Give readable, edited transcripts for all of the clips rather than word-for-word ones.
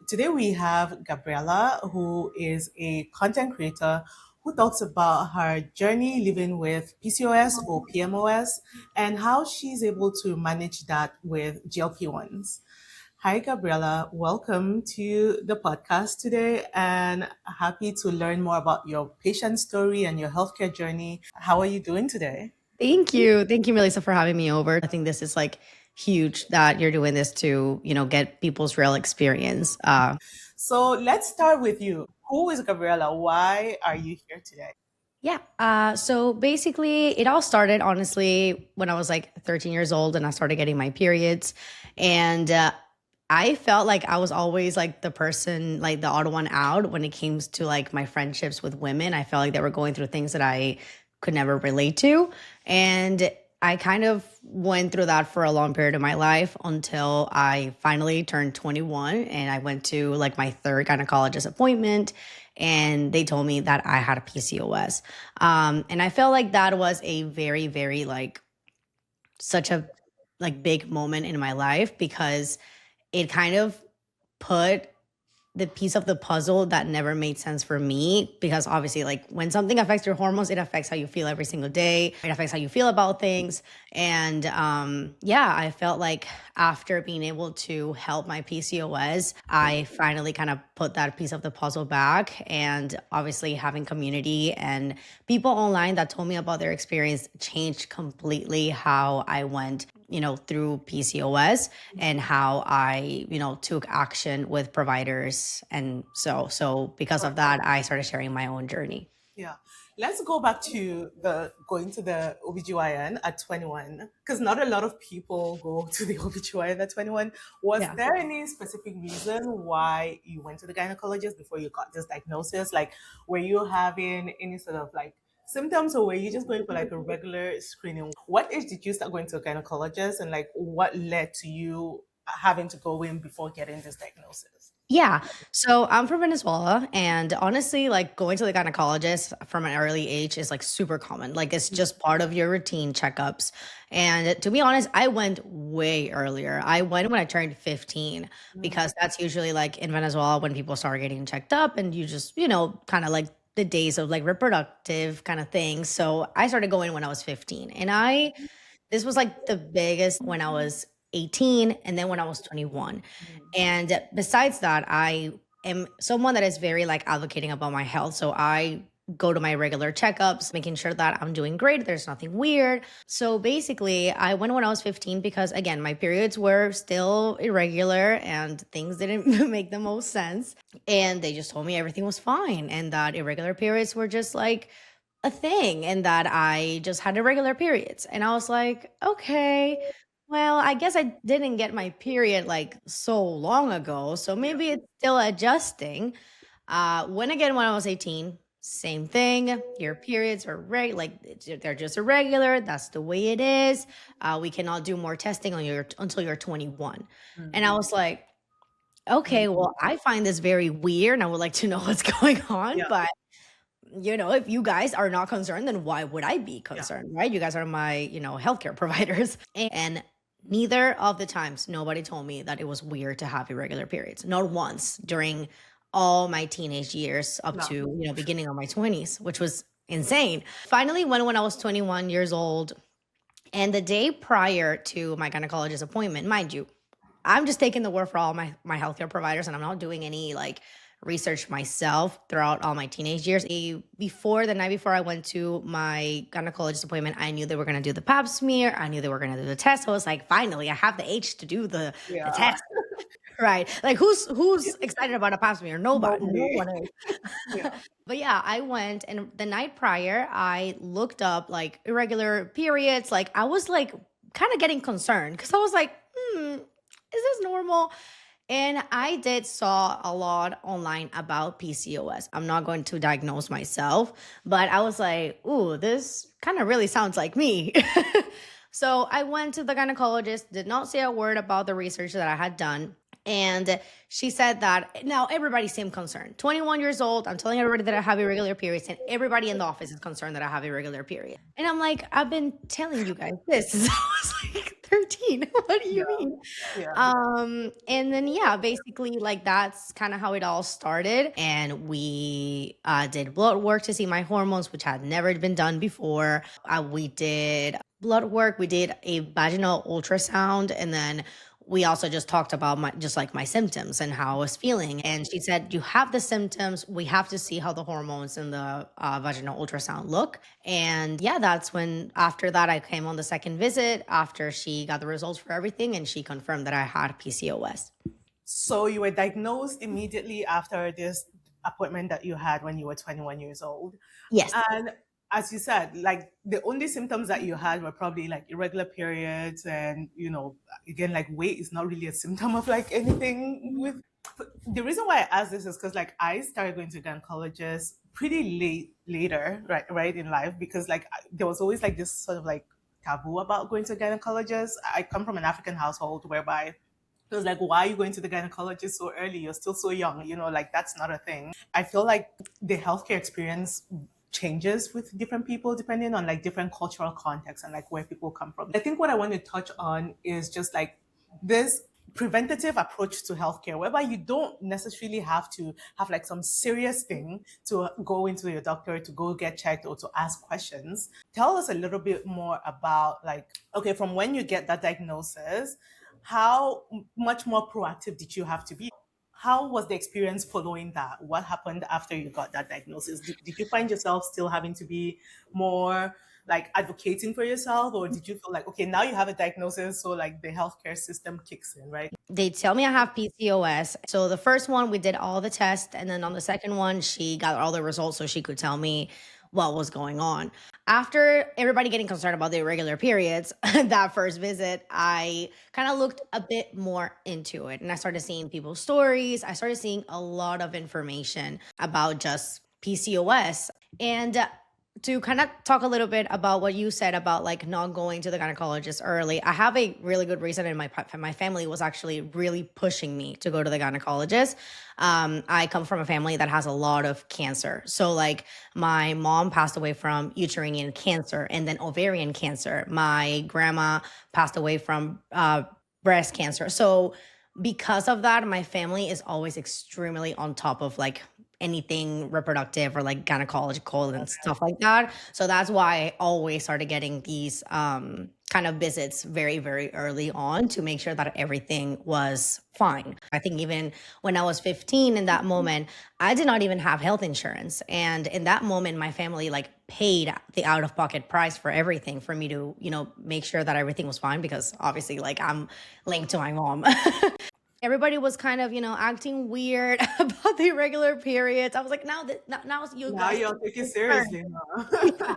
Today we have Gabriella, who is a content creator who talks about her journey living with PCOS or PMOS and how she's able to manage that with GLP-1s. Hi, Gabriella. Welcome to the podcast today and happy to learn more about your patient story and your healthcare journey. How are you doing today? Thank you. Thank you, Melissa, for having me over. I think this is like huge that you're doing this to, get people's real experience. So let's start with you. Who is Gabriella? Why are you here today? Yeah. So basically, it all started honestly when I was like 13 years old and I started getting my periods. And I felt like I was always like the person, like the odd one out when it came to like my friendships with women. I felt like they were going through things that I could never relate to. And I kind of went through that for a long period of my life until I finally turned 21 and I went to like my third gynecologist appointment and they told me that I had a PCOS. And I felt like that was a very, very like such a like big moment in my life because it kind of put the piece of the puzzle that never made sense for me because obviously like when something affects your hormones, it affects how you feel every single day. It affects how you feel about things. And yeah, I felt like after being able to help my PCOS, I finally kind of put that piece of the puzzle back. And obviously having community and people online that told me about their experience changed completely how I went through PCOS and how I, took action with providers. And so because of that, I started sharing my own journey. Yeah. Let's go back to the going to the OBGYN at 21, because not a lot of people go to the OBGYN at 21. Was Yeah. there any specific reason why you went to the gynecologist before you got this diagnosis? Like, were you having any sort of like symptoms or were you just going for like a regular screening? What age did you start going to a gynecologist and like what led to you having to go in before getting this diagnosis? Yeah. So I'm from Venezuela and honestly, like going to the gynecologist from an early age is like super common. Like it's just part of your routine checkups. And to be honest, I went way earlier. I went when I turned 15 because that's usually like in Venezuela when people start getting checked up and you just, kind of like the days of like reproductive kind of things. So I started going when I was 15 and this was like the biggest when I was 18 and then when I was 21. And besides that, I am someone that is very like advocating about my health. So I go to my regular checkups, making sure that I'm doing great. There's nothing weird. So basically, I went when I was 15 because, again, my periods were still irregular and things didn't make the most sense. And they just told me everything was fine and that irregular periods were just like a thing and that I just had irregular periods. And I was like, okay, well, I guess I didn't get my period like so long ago. So maybe it's still adjusting. When I was 18, same thing. Your periods are they're just irregular. That's the way it is. We cannot do more testing on until you're 21. And I was like, okay, well, I find this very weird and I would like to know what's going on. Yeah. But if you guys are not concerned, then why would I be concerned, right? You guys are my, healthcare providers. And neither of the times, nobody told me that it was weird to have irregular periods. Not once during all my teenage years up to, beginning of my 20s, which was insane. Finally, when I was 21 years old and the day prior to my gynecologist appointment, mind you, I'm just taking the word for all my healthcare providers and I'm not doing any like research myself throughout all my teenage years. The night before I went to my gynecologist appointment, I knew they were going to do the pap smear. I knew they were going to do the test. I was like, finally, I have the age to do the test. Right. Like who's excited about a pap smear? Nobody. No one is. But yeah, I went and the night prior, I looked up like irregular periods. Like I was like kind of getting concerned because I was like, is this normal? And I saw a lot online about PCOS. I'm not going to diagnose myself, but I was like, ooh, this kind of really sounds like me. So I went to the gynecologist, did not say a word about the research that I had done. And she said that now everybody seemed concerned. 21 years old, I'm telling everybody that I have irregular periods, and everybody in the office is concerned that I have irregular periods. And I'm like, I've been telling you guys this. So I was like, 13. What do you Yeah. mean? Yeah. And then yeah, basically like that's kind of how it all started. And we did blood work to see my hormones, which had never been done before. We did blood work, we did a vaginal ultrasound, and then we also just talked about my just like my symptoms and how I was feeling. And she said, "You have the symptoms. We have to see how the hormones in the vaginal ultrasound look." And yeah, that's when after that I came on the second visit after she got the results for everything, and she confirmed that I had PCOS. So you were diagnosed immediately after this appointment that you had when you were 21 years old. Yes. And as you said, like the only symptoms that you had were probably like irregular periods and, again, like weight is not really a symptom of like anything with. The reason why I asked this is because like I started going to gynecologist pretty later, right in life, because like there was always like this sort of like taboo about going to a gynecologist. I come from an African household whereby it was like, why are you going to the gynecologist so early? You're still so young, like that's not a thing. I feel like the healthcare experience changes with different people depending on like different cultural contexts and like where people come from. I think what I want to touch on is just like this preventative approach to healthcare, whereby you don't necessarily have to have like some serious thing to go into your doctor to go get checked or to ask questions. Tell us a little bit more about like, okay, from when you get that diagnosis, how much more proactive did you have to be? How was the experience following that? What happened after you got that diagnosis? Did you find yourself still having to be more like advocating for yourself, or did you feel like, okay, now you have a diagnosis, so like the healthcare system kicks in, right? They tell me I have PCOS. So the first one, we did all the tests. And then on the second one, she got all the results so she could tell me what was going on. After everybody getting concerned about the irregular periods, that first visit, I kind of looked a bit more into it. And I started seeing people's stories. I started seeing a lot of information about just PCOS. And to kind of talk a little bit about what you said about like not going to the gynecologist early, I have a really good reason, and my family was actually really pushing me to go to the gynecologist. I come from a family that has a lot of cancer, so like my mom passed away from uterine cancer and then ovarian cancer. My grandma passed away from breast cancer. So because of that, my family is always extremely on top of like anything reproductive or like gynecological and stuff like that. So that's why I always started getting these kind of visits very, very early on to make sure that everything was fine. I think even when I was 15 in that moment, I did not even have health insurance. And in that moment, my family like paid the out of pocket price for everything for me to, make sure that everything was fine, because obviously like I'm linked to my mom. Everybody was kind of, acting weird about the irregular periods. I was like, now you Now guys. you'll take it seriously, huh?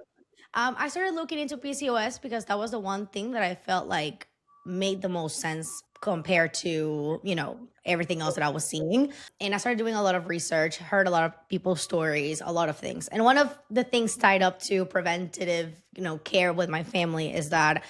I started looking into PCOS because that was the one thing that I felt like made the most sense compared to, everything else that I was seeing. And I started doing a lot of research, heard a lot of people's stories, a lot of things. And one of the things tied up to preventative, care with my family is that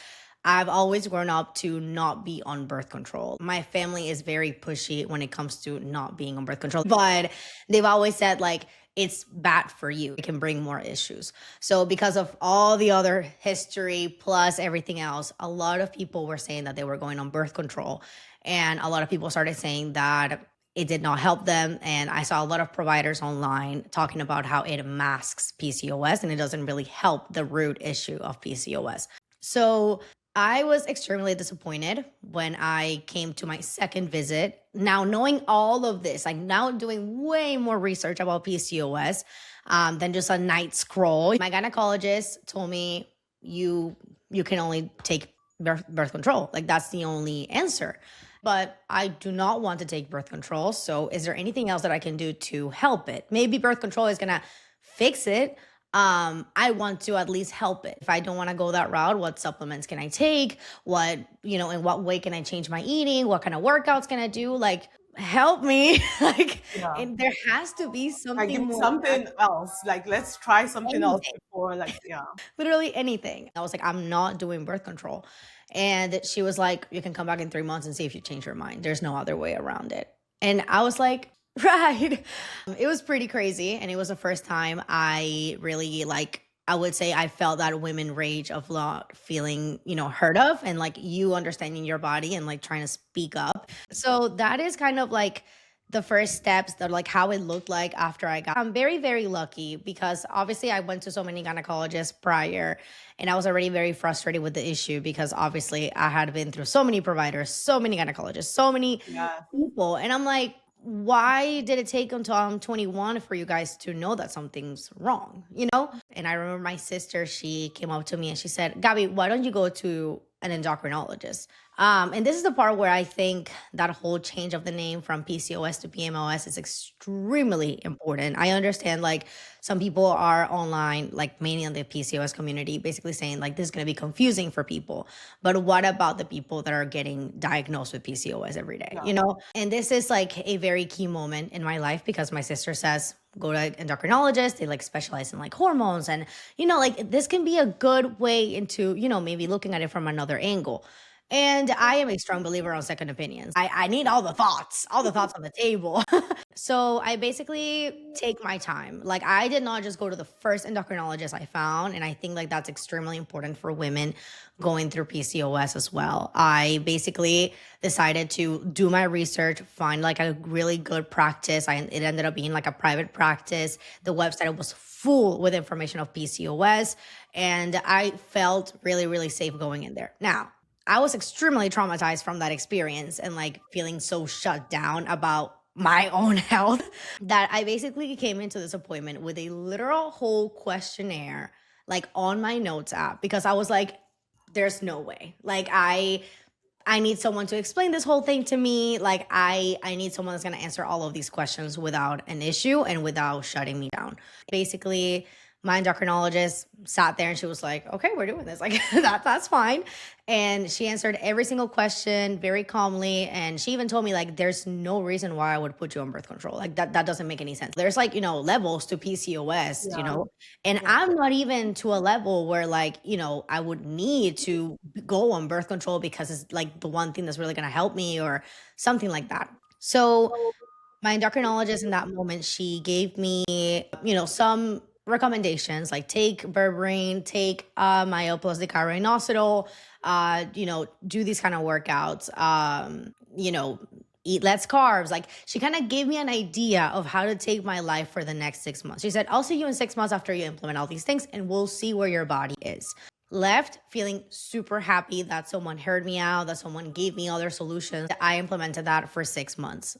I've always grown up to not be on birth control. My family is very pushy when it comes to not being on birth control, but they've always said like, it's bad for you. It can bring more issues. So because of all the other history plus everything else, a lot of people were saying that they were going on birth control. And a lot of people started saying that it did not help them. And I saw a lot of providers online talking about how it masks PCOS and it doesn't really help the root issue of PCOS. So I was extremely disappointed when I came to my second visit. Now, knowing all of this, like now doing way more research about PCOS than just a night scroll. My gynecologist told me you can only take birth control. Like that's the only answer. But I do not want to take birth control. So is there anything else that I can do to help it? Maybe birth control is going to fix it. I want to at least help it. If I don't want to go that route, what supplements can I take? What, in what way can I change my eating? What kind of workouts can I do? Like, help me. Like, Yeah. and there has to be Like something more. something else. Like let's try something else Anything. before, like, yeah. Literally anything. I was like, I'm not doing birth control. And she was like, you can come back in 3 months and see if you change your mind. There's no other way around it. And I was like, right. It was pretty crazy. And it was the first time I really like I would say I felt that women rage of not feeling, heard of, and like you understanding your body and like trying to speak up. So that is kind of like the first steps, that like how it looked like after I got. I'm very, very lucky because obviously I went to so many gynecologists prior, and I was already very frustrated with the issue because obviously I had been through so many providers, so many gynecologists, so many Yeah. people. And I'm like, why did it take until I'm 21 for you guys to know that something's wrong? And I remember my sister, she came up to me and she said, Gabby, why don't you go to an endocrinologist? And this is the part where I think that whole change of the name from PCOS to PMOS is extremely important. I understand like some people are online, like mainly on the PCOS community, basically saying like this is going to be confusing for people. But what about the people that are getting diagnosed with PCOS every day? Yeah. And this is like a very key moment in my life because my sister says, go to endocrinologist. They like specialize in like hormones. And, like this can be a good way into, maybe looking at it from another angle. And I am a strong believer on second opinions. I need all the thoughts on the table. So I basically take my time. Like I did not just go to the first endocrinologist I found. And I think like that's extremely important for women going through PCOS as well. I basically decided to do my research, find like a really good practice. It ended up being like a private practice. The website was full with information of PCOS. And I felt really, really safe going in there. Now, I was extremely traumatized from that experience and like feeling so shut down about my own health that I basically came into this appointment with a literal whole questionnaire like on my notes app because I was like, there's no way. Like I need someone to explain this whole thing to me. Like I need someone that's going to answer all of these questions without an issue and without shutting me down. Basically, my endocrinologist sat there and she was like, okay, we're doing this. Like that's fine. And she answered every single question very calmly. And she even told me like, there's no reason why I would put you on birth control. Like that doesn't make any sense. There's like, levels to PCOS, Yeah. and Yeah. I'm not even to a level where like, I would need to go on birth control because it's like the one thing that's really going to help me or something like that. So my endocrinologist in that moment, she gave me, some recommendations like take berberine, take myo plus decarinositol, do these kind of workouts, eat less carbs. Like she kind of gave me an idea of how to take my life for the next 6 months. She said, I'll see you in 6 months after you implement all these things and we'll see where your body is. Left feeling super happy that someone heard me out, that someone gave me other solutions. I implemented that for 6 months.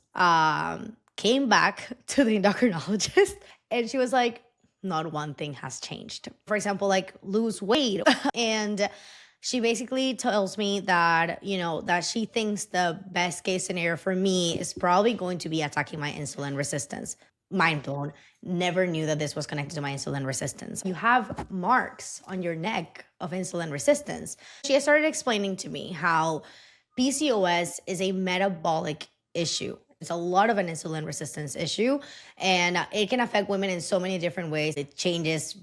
Came back to the endocrinologist and she was like, not one thing has changed. For example, like lose weight. And she basically tells me that, that she thinks the best case scenario for me is probably going to be attacking my insulin resistance. Mind blown. Never knew that this was connected to my insulin resistance. You have marks on your neck of insulin resistance. She started explaining to me how PCOS is a metabolic issue. It's a lot of an insulin resistance issue, and it can affect women in so many different ways. It changes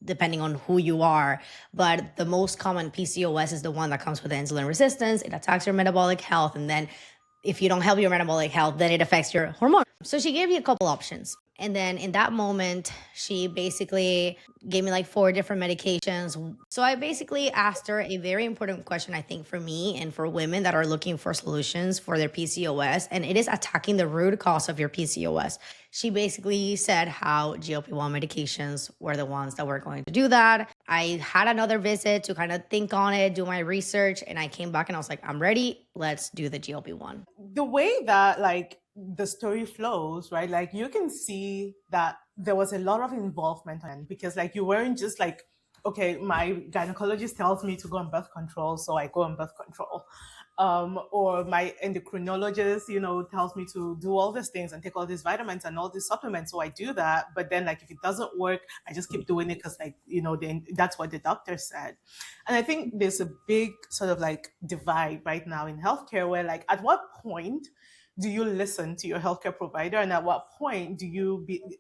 depending on who you are. But the most common PCOS is the one that comes with the insulin resistance. It attacks your metabolic health. And then if you don't help your metabolic health, then it affects your hormone. So she gave me a couple options. And then in that moment, she basically gave me like 4 different medications. So I basically asked her a very important question, I think, for me and for women that are looking for solutions for their PCOS. And it is attacking the root cause of your PCOS. She basically said how GLP-1 medications were the ones that were going to do that. I had another visit to kind of think on it, do my research, and I came back and I was like, I'm ready. Let's do the GLP-1. The way that like the story flows, right? Like you can see that there was a lot of involvement because like you weren't just like, okay, my gynecologist tells me to go on birth control, so I go on birth control. Or my endocrinologist, tells me to do all these things and take all these vitamins and all these supplements. So I do that. But then like, if it doesn't work, I just keep doing it because like, that's what the doctor said. And I think there's a big sort of like divide right now in healthcare where like, at what point do you listen to your healthcare provider? And at what point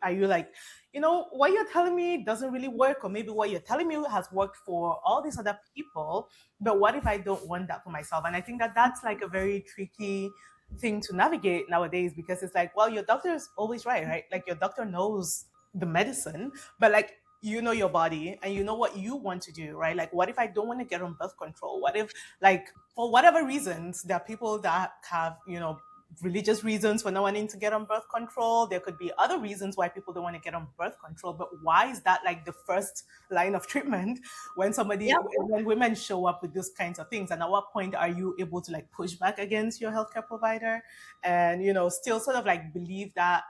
are you like, what you're telling me doesn't really work, or maybe what you're telling me has worked for all these other people, but what if I don't want that for myself? And I think that that's like a very tricky thing to navigate nowadays, because it's like, well, your doctor is always right? Like your doctor knows the medicine, but like you know your body and you know what you want to do, right? Like, what if I don't want to get on birth control? What if, like, for whatever reasons, there are people that have, religious reasons for not wanting to get on birth control. There could be other reasons why people don't want to get on birth control. But why is that like the first line of treatment when Yep. when women show up with these kinds of things? And at what point are you able to like push back against your healthcare provider and, still sort of like believe that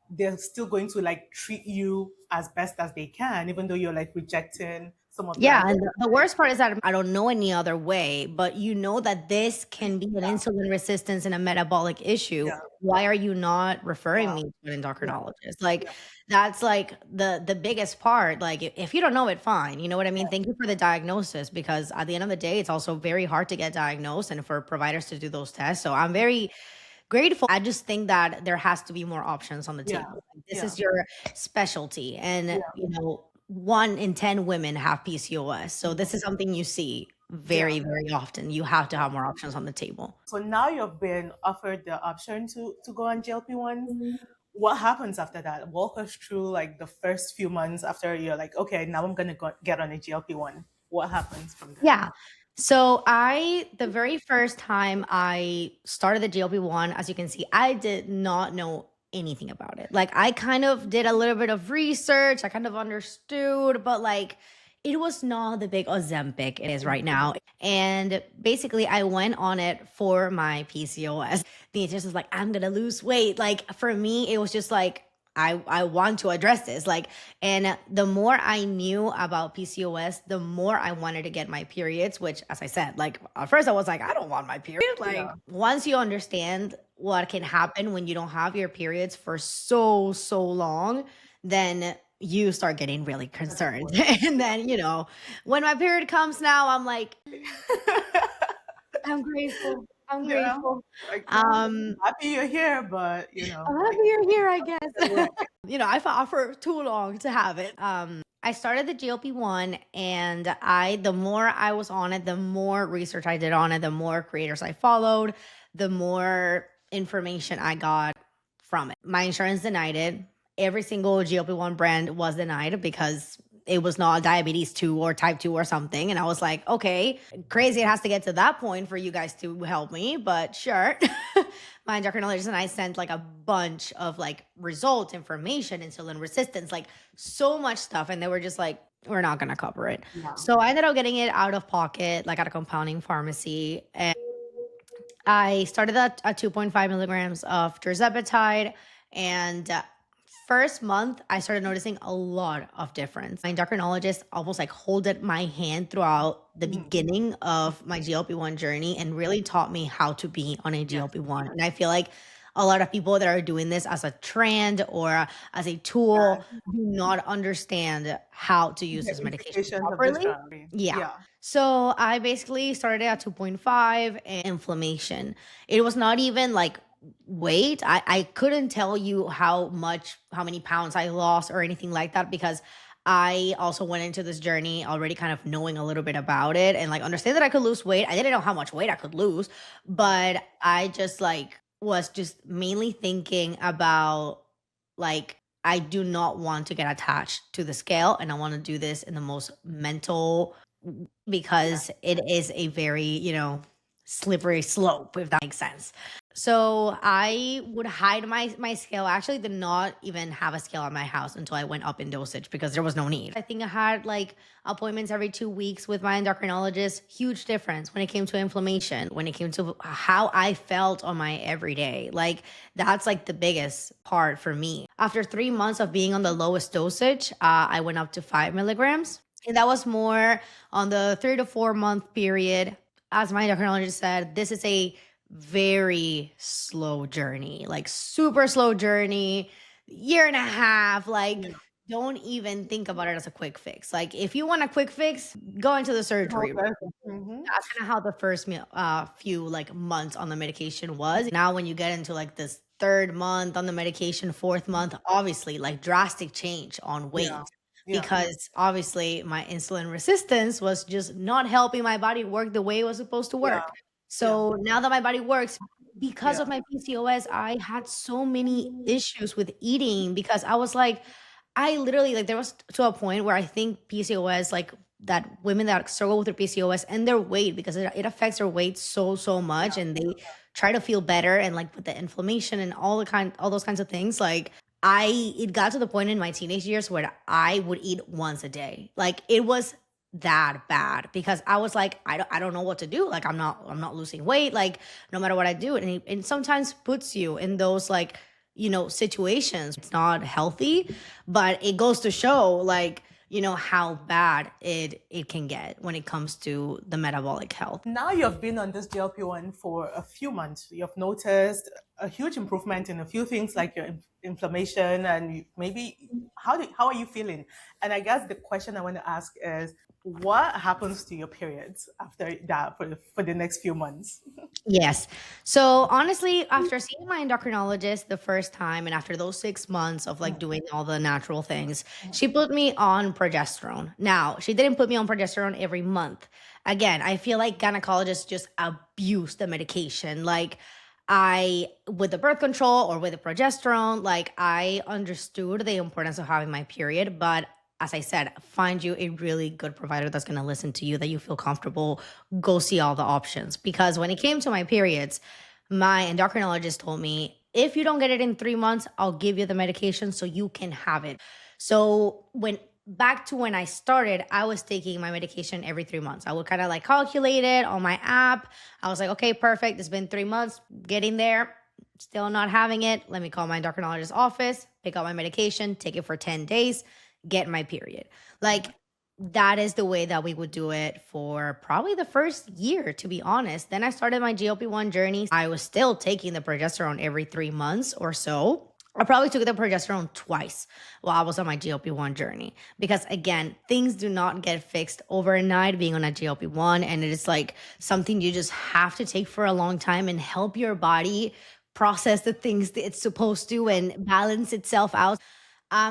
they're still going to like treat you as best as they can, even though you're like rejecting some of their Yeah, ideas? and the worst part is that I don't know any other way, but you know that this can be an Yeah, insulin resistance and a metabolic issue. yeah, Why are you not referring yeah, me to an yeah, endocrinologist? Like, yeah, that's like the biggest part. Like, if you don't know it, fine. You know what I mean? yeah, Thank you for the diagnosis, because at the end of the day, it's also very hard to get diagnosed and for providers to do those tests. So I'm very grateful. I just think that there has to be more options on the yeah, table. Like, this yeah, is your specialty, and yeah, 1 in 10 women have PCOS. So this mhm, is something you see yeah. very, very often. You have to have more options on the table. So now you've been offered the option to go on GLP-1s. What happens after that? Walk us through like the first few months after you're like, okay, now I'm gonna get on a GLP-1. What happens from there? Yeah. So the very first time I started the GLP-1, as you can see, I did not know anything about it. Like, I kind of did a little bit of research, I kind of understood, but like, it was not the big Ozempic it is right now. And basically, I went on it for my PCOS. The intention was like, I'm gonna lose weight. Like, for me, it was just like, I want to address this. Like, and the more I knew about PCOS, the more I wanted to get my periods, which, as I said, like, at first I was like, I don't want my period. Like, Yeah, once you understand what can happen when you don't have your periods for so, so long, then you start getting really that's concerned. important. And then, when my period comes now, I'm like, I'm grateful. I'm Yeah, grateful. like, Um, happy you're here, but I'm happy you're here, I guess. right. I fought for too long to have it. I started the GLP-1, and the more I was on it, the more research I did on it, the more creators I followed, the more information I got from it. My insurance denied it. Every single GLP-1 brand was denied because it was not diabetes 2 or type 2 or something. And I was like, okay, crazy it has to get to that point for you guys to help me, but sure. My endocrinologist and I sent like a bunch of like results, information, insulin resistance, like so much stuff. And they were just like, we're not going to cover it. Yeah. So I ended up getting it out of pocket, like at a compounding pharmacy. And I started at 2.5 milligrams of Tirzepatide, and first month I started noticing a lot of difference. My endocrinologist almost like holded my hand throughout the Mhm. beginning of my GLP-1 journey and really taught me how to be on a Yes. GLP-1. And I feel like a lot of people that are doing this as a trend or as a tool Yeah. do not understand how to use The this medication implications of this properly. drug. Yeah. Yeah. So I basically started at 2.5, and inflammation. It was not even like weight. I couldn't tell you how many pounds I lost or anything like that, because I also went into this journey already kind of knowing a little bit about it and like understand that I could lose weight. I didn't know how much weight I could lose, but I just like was just mainly thinking about like, I do not want to get attached to the scale, and I want to do this in the most mental, Yeah. because it is a very, slippery slope, if that makes sense. So I would hide my scale. I actually did not even have a scale at my house until I went up in dosage because there was no need. I think I had like appointments every 2 weeks with my endocrinologist. Huge difference when it came to inflammation, when it came to how I felt on my everyday. Like, that's like the biggest part for me. After 3 months of being on the lowest dosage, I went up to 5 milligrams. And that was more on the 3 to 4 month period. As my endocrinologist said, this is a very slow journey, like super slow journey, year and a half. Like, Yeah. don't even think about it as a quick fix. Like, if you want a quick fix, go into the surgery room. Mm-hmm. That's kind of how the first few like months on the medication was. Now, when you get into like this third month on the medication, fourth month, obviously like drastic change on weight, Yeah. Yeah. because obviously my insulin resistance was just not helping my body work the way it was supposed to Yeah. work. Yeah. So now that my body works, because Yeah. of my PCOS, I had so many issues with eating because I was like, I literally, like, there was to a point where I think PCOS, like, that women that struggle with their PCOS and their weight, because it affects their weight so, so much, and they try to feel better, and like with the inflammation and all those kinds of things, like, it got to the point in my teenage years where I would eat once a day. Like, it was that bad because I was like, I don't know what to do. Like, I'm not losing weight. Like, no matter what I do. And it sometimes puts you in those, like, situations. It's not healthy, but it goes to show, like, how bad it can get when it comes to the metabolic health. Now you've been on this GLP-1 for a few months. You've noticed a huge improvement in a few things like your inflammation and maybe how are you feeling? And I guess the question I want to ask is, what happens to your periods after that for the next few months? Yes. So honestly, after seeing my endocrinologist the first time, and after those 6 months of like doing all the natural things, she put me on progesterone. Now, she didn't put me on progesterone every month. Again, I feel like gynecologists just abuse the medication. Like, with the birth control or with the progesterone, like, I understood the importance of having my period, but as I said, find you a really good provider that's going to listen to you, that you feel comfortable. Go see all the options. Because when it came to my periods, my endocrinologist told me, if you don't get it in 3 months, I'll give you the medication so you can have it. So back to when I started, I was taking my medication every 3 months. I would kind of like calculate it on my app. I was like, okay, perfect. It's been 3 months, getting there, still not having it. Let me call my endocrinologist's office, pick up my medication, take it for 10 days, get my period. Like, that is the way that we would do it for probably the first year, to be honest. Then I started my GLP-1 journey. I was still taking the progesterone every 3 months or so. I probably took the progesterone twice while I was on my GLP-1 journey, because again, things do not get fixed overnight being on a GLP-1, and it is like something you just have to take for a long time and help your body process the things that it's supposed to and balance itself out.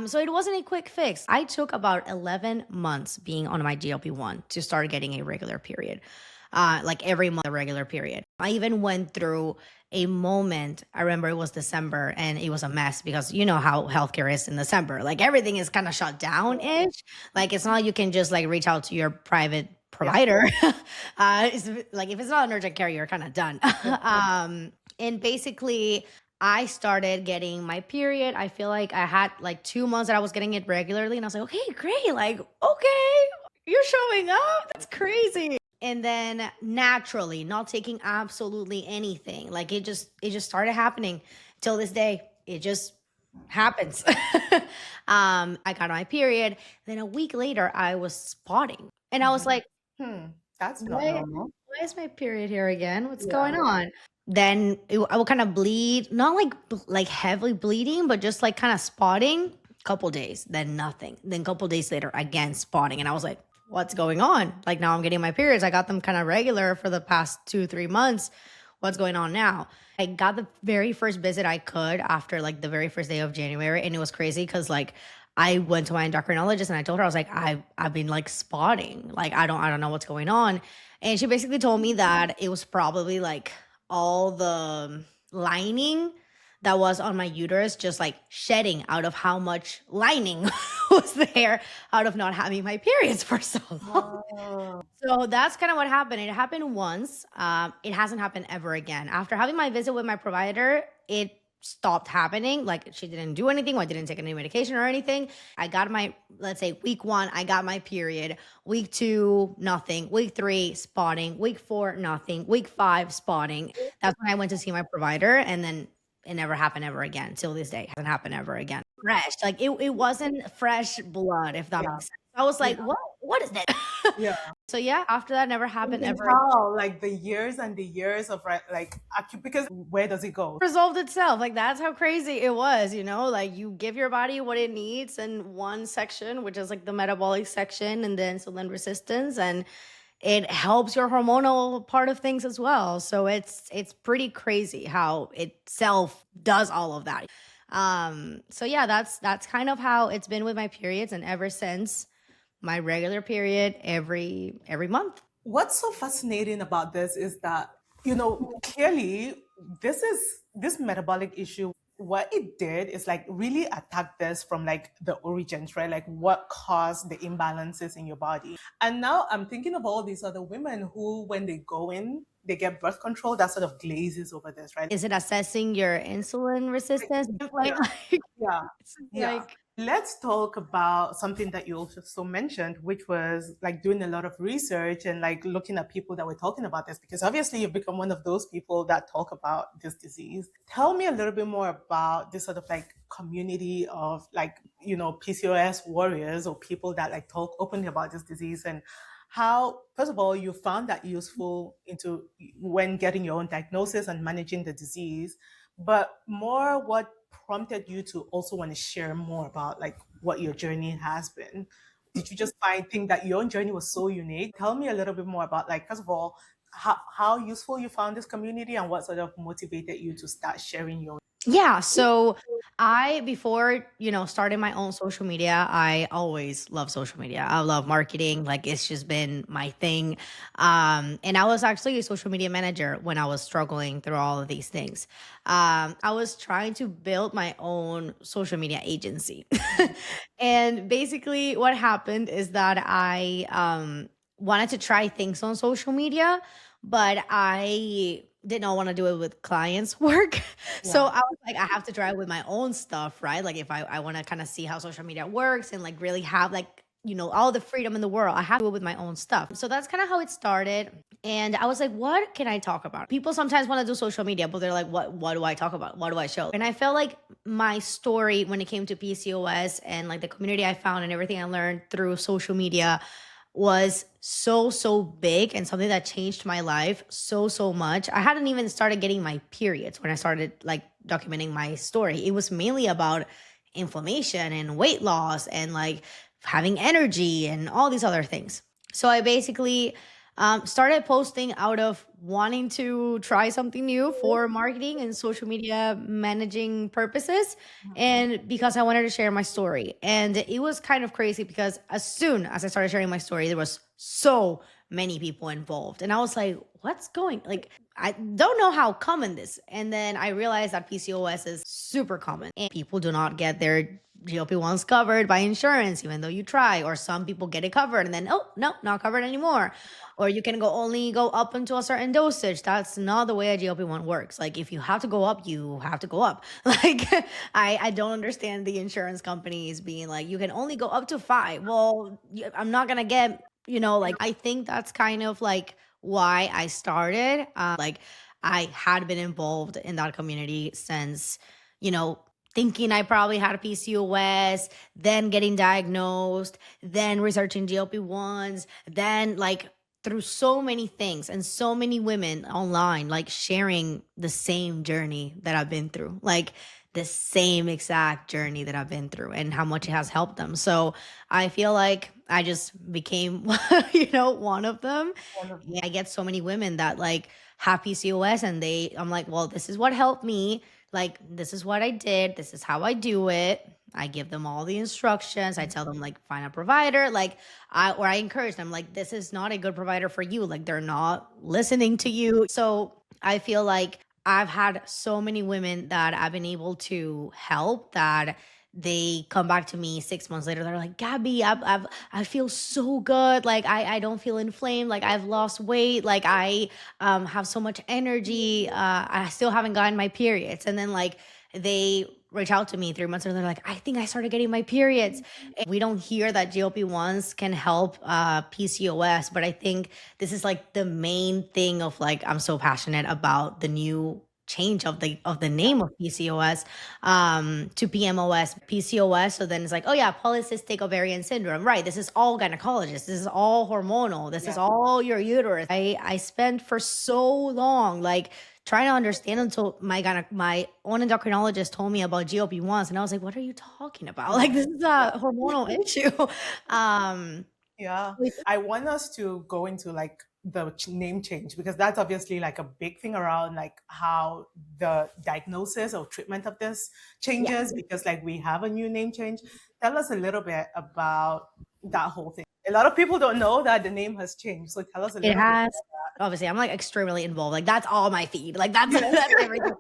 So it wasn't a quick fix. I took about 11 months being on my GLP-1 to start getting a regular period. Like every month, a regular period. I even went through a moment. I remember it was December and it was a mess, because you know how healthcare is in December. Like, everything is kind of shut down ish. Like, it's not like you can just like reach out to your private provider. It's like, if it's not an urgent care, you're kind of done. And basically, I started getting my period. I feel like I had like 2 months that I was getting it regularly, and I was like, okay, great. Like, okay, you're showing up. That's crazy. And then naturally, not taking absolutely anything, like, it just started happening till this day. It just happens. I got my period. Then a week later, I was spotting, and I was like, Hmm, that's not why normal. why is my period here again? What's Yeah. going on? Then I will kind of bleed, not like like heavily bleeding, but just like kind of spotting. Couple days, then nothing. Then couple days later, again spotting, and I was like, "What's going on?" Like, now I'm getting my periods. I got them kind of regular for the past 2-3 months. What's going on now? I got the very first visit I could after like the very first day of January, and it was crazy because like I went to my endocrinologist and I told her, I was like, I've been like spotting, like I don't know what's going on, and she basically told me that it was probably like all the lining that was on my uterus just like shedding out of how much lining was there out of not having my periods for so long. Oh, So that's kind of what happened. It happened once. It hasn't happened ever again. After having my visit with my provider, it stopped happening. Like, she didn't do anything. I didn't take any medication or anything. I got my, let's say, week 1, I got my period. Week 2, nothing. Week 3, spotting. Week 4, nothing. Week 5, spotting. That's when I went to see my provider, and then it never happened ever again. Till this day, it hasn't happened ever again. Fresh, like, it wasn't fresh blood, if that yeah, makes sense. I was like, yeah, what is that? yeah. So yeah, after that never You happened can ever. tell like the years and the years of like because where does it go? Resolved itself. Like, that's how crazy it was, like, you give your body what it needs in one section, which is like the metabolic section, and then insulin resistance, and it helps your hormonal part of things as well. So it's pretty crazy how itself does all of that. So yeah, that's kind of how it's been with my periods, and ever since, my regular period every month. What's so fascinating about this is that, clearly this metabolic issue what it did is like really attack this from like the origins, right? Like what caused the imbalances in your body. And now I'm thinking of all these other women who, when they go in, they get birth control that sort of glazes over this, right? Is it assessing your insulin resistance? Yeah, Like, yeah, it's yeah. like Let's talk about something that you also mentioned, which was like doing a lot of research and like looking at people that were talking about this, because obviously you've become one of those people that talk about this disease. Tell me a little bit more about this sort of like community of like, PCOS warriors or people that like talk openly about this disease, and how, first of all, you found that useful into when getting your own diagnosis and managing the disease, but more what prompted you to also want to share more about like what your journey has been. Did you just think that your own journey was so unique? Tell me a little bit more about like, first of all, how useful you found this community and what sort of motivated you to start sharing your. yeah, so I before, starting my own social media, I always love social media. I love marketing, like it's just been my thing. And I was actually a social media manager when I was struggling through all of these things. I was trying to build my own social media agency. And basically what happened is that I wanted to try things on social media, but I did not want to do it with clients' work. So Yeah. I was like, I have to try it with my own stuff, right? Like if I want to kind of see how social media works and like really have like, all the freedom in the world, I have to do it with my own stuff. So that's kind of how it started. And I was like, what can I talk about? People sometimes want to do social media, but they're like, what do I talk about? What do I show? And I felt like my story when it came to PCOS and like the community I found and everything I learned through social media was so big and something that changed my life so much. I hadn't even started getting my periods when I started like documenting my story. It was mainly about inflammation and weight loss and like having energy and all these other things. So I basically started posting out of wanting to try something new for marketing and social media managing purposes, and because I wanted to share my story. And it was kind of crazy because as soon as I started sharing my story, there was so many people involved. And I was like, what's going like I don't know how common this. And then I realized that PCOS is super common and people do not get their GLP-1s covered by insurance, even though you try, or some people get it covered and then, oh, no, not covered anymore. Or you can only go up into a certain dosage. That's not the way a GLP-1 works. Like if you have to go up, you have to go up. Like I don't understand the insurance companies being like, you can only go up to 5. Well, I'm not going to get, like I think that's kind of like why I started. Like I had been involved in that community since, you know, thinking I probably had a PCOS, then getting diagnosed, then researching GLP-1s, then like through so many things and so many women online, like sharing the same journey that I've been through, like the same exact journey that I've been through and how much it has helped them. So I feel like I just became, one of them. I get so many women that like have PCOS and I'm like, well, this is what helped me. Like, this is what I did. This is how I do it. I give them all the instructions. I tell them like, find a provider. Like I encourage them like, this is not a good provider for you. Like they're not listening to you. So I feel like I've had so many women that I've been able to help that they come back to me 6 months later. They're like, Gabby, I feel so good. Like I don't feel inflamed. Like I've lost weight. Like I have so much energy. I still haven't gotten my periods. And then like they reach out to me 3 months later. They're like, I think I started getting my periods. And we don't hear that GLP-1s can help PCOS, but I think this is like the main thing of like, I'm so passionate about the new change of the name of PCOS to PMOS, PCOS. So then it's like, oh yeah, polycystic ovarian syndrome, right? This is all gynecologist. This is all hormonal. This is all your uterus. I spent for so long like trying to understand until my own endocrinologist told me about GLP-1s, and I was like, what are you talking about? Like this is a hormonal issue. Yeah, I want us to go into like the name change, because that's obviously like a big thing around like how the diagnosis or treatment of this Yeah. changes, because like we have a new name change. Tell us a little bit about that whole thing. A lot of people don't know that the name has changed. So tell us a It little bit. has. Obviously, I'm like extremely involved. Like that's all my feed. Like that's that's everything.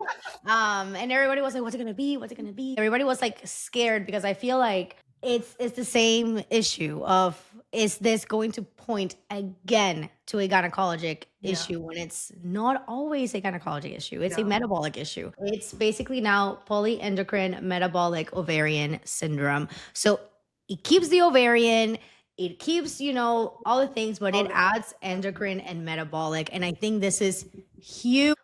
And everybody was like, "What's it gonna be? What's it gonna be?" Everybody was like scared because I feel like it's the same issue of is this going to point again to a gynecologic Yeah. issue when it's not always a gynecologic issue. It's a Yeah. metabolic issue. It's basically now polyendocrine metabolic ovarian syndrome. So it keeps the ovarian, it keeps, all the things, but it adds endocrine and metabolic. And I think this is huge.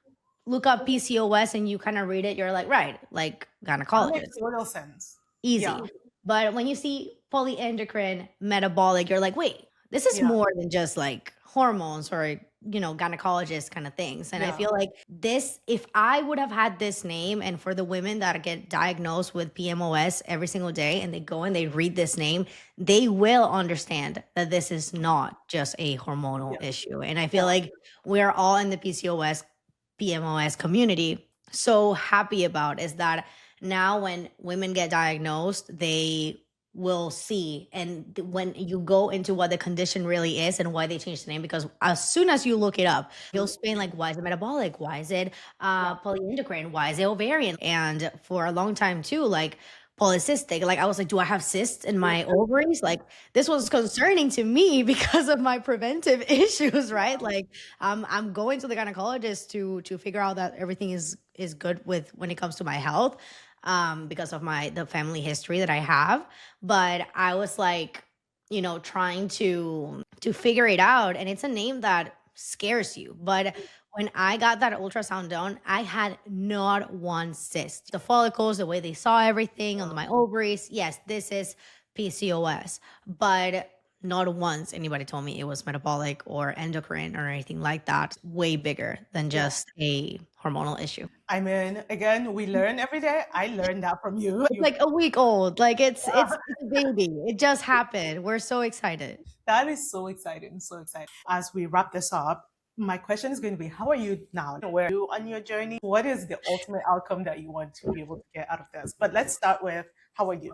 Look up PCOS and you kind of read it, you're like, right, like That gynecologist, makes total sense. easy. Yeah. But when you see polyendocrine metabolic, you're like, wait, this is Yeah. more than just like hormones or, gynecologist kind of things. And I Yeah. feel like this, if I would have had this name, and for the women that get diagnosed with PMOS every single day and they go and they read this name, they will understand that this is not just a hormonal issue. And I feel like we're all in the PCOS, PMOS community so happy about is that now when women get diagnosed, they will see. And when you go into what the condition really is and why they changed the name, because as soon as you look it up, you'll explain like, why is it metabolic? Why is it polyendocrine? Why is it ovarian? And for a long time too, like polycystic, like I was like, do I have cysts in my ovaries? Like this was concerning to me because of my preventive issues, right? Like I'm going to the gynecologist to figure out that everything is good with when it comes to my health, because of the family history that I have. But I was like, trying to figure it out, and it's a name that scares you. But when I got that ultrasound done, I had not one cyst. The follicles, the way they saw everything on my ovaries, yes, this is PCOS. But not once anybody told me it was metabolic or endocrine or anything like that. Way bigger than just a hormonal issue. I mean, again, we learn every day. I learned that from you. It's like a week old. Like it's a baby. It just happened. We're so excited. That is so exciting. So exciting. As we wrap this up, my question is going to be, how are you now? Where are you on your journey? What is the ultimate outcome that you want to be able to get out of this? But let's start with, how are you?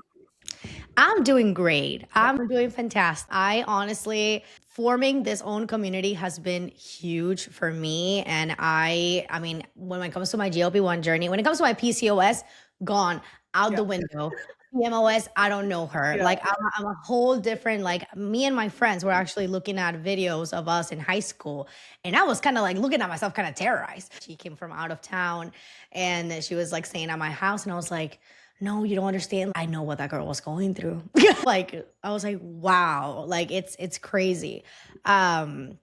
I'm doing great. I'm doing fantastic. I honestly, forming this own community has been huge for me. And I mean, when it comes to my GLP-1 journey, when it comes to my PCOS, gone out the window. PMOS, I don't know her. Like I'm a whole different, like me and my friends were actually looking at videos of us in high school. And I was kind of like looking at myself kind of terrorized. She came from out of town and she was like staying at my house. And I was like, no, you don't understand. I know what that girl was going through. Like, I was like, wow, like it's crazy. And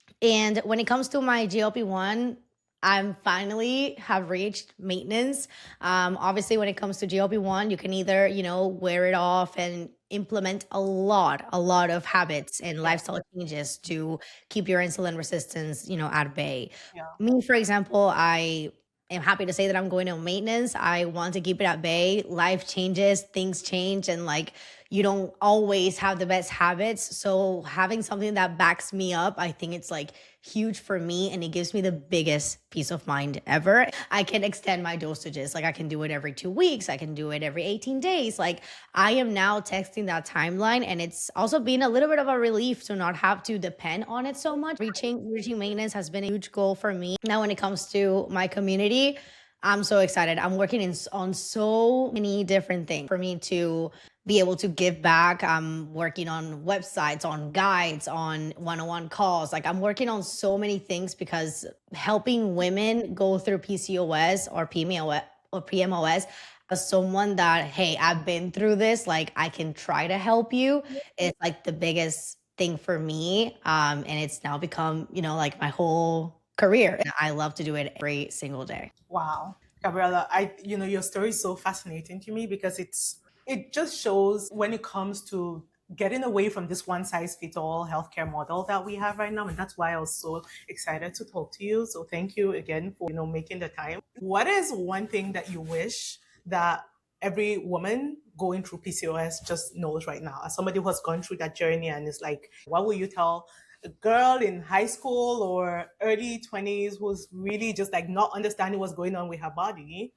when it comes to my GLP-1, I'm finally have reached maintenance. Obviously, when it comes to GLP-1, you can either, wear it off and implement a lot of habits and lifestyle changes to keep your insulin resistance, at bay. Me, for example, I am happy to say that I'm going to maintenance. I want to keep it at bay. Life changes, things change, and like you don't always have the best habits. So having something that backs me up, I think it's like huge for me, and it gives me the biggest peace of mind ever. I can extend my dosages. Like I can do it every 2 weeks. I can do it every 18 days. Like I am now texting that timeline, and it's also been a little bit of a relief to not have to depend on it so much. Reaching maintenance has been a huge goal for me. Now, when it comes to my community, I'm so excited. I'm working on so many different things for me to be able to give back. I'm working on websites, on guides, on one-on-one calls. Like I'm working on so many things because helping women go through PCOS or PMOS as someone that, hey, I've been through this, like I can try to help you. It's like the biggest thing for me. And it's now become, like my whole career. And I love to do it every single day. Wow. Gabriella, your story is so fascinating to me because it just shows when it comes to getting away from this one size fits all healthcare model that we have right now. And that's why I was so excited to talk to you. So thank you again for, making the time. What is one thing that you wish that every woman going through PCOS just knows right now? As somebody who has gone through that journey and is like, what will you tell a girl in high school or early 20s who's really just like not understanding what's going on with her body?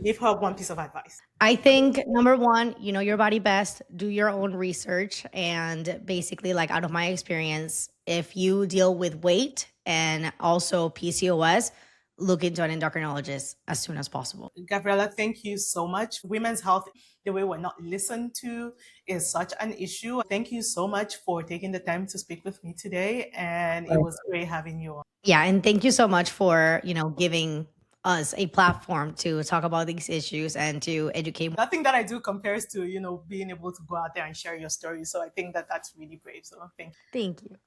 Give her one piece of advice. I think number one, you know your body best, do your own research. And basically, like out of my experience, if you deal with weight and also PCOS, look into an endocrinologist as soon as possible. Gabriella, thank you so much. Women's health, the way we're not listened to, is such an issue. Thank you so much for taking the time to speak with me today. And it was great having you on. Yeah, and thank you so much for, giving us a platform to talk about these issues and to educate. Nothing that I do compares to, being able to go out there and share your story. So I think that that's really brave. So thank you. Thank you.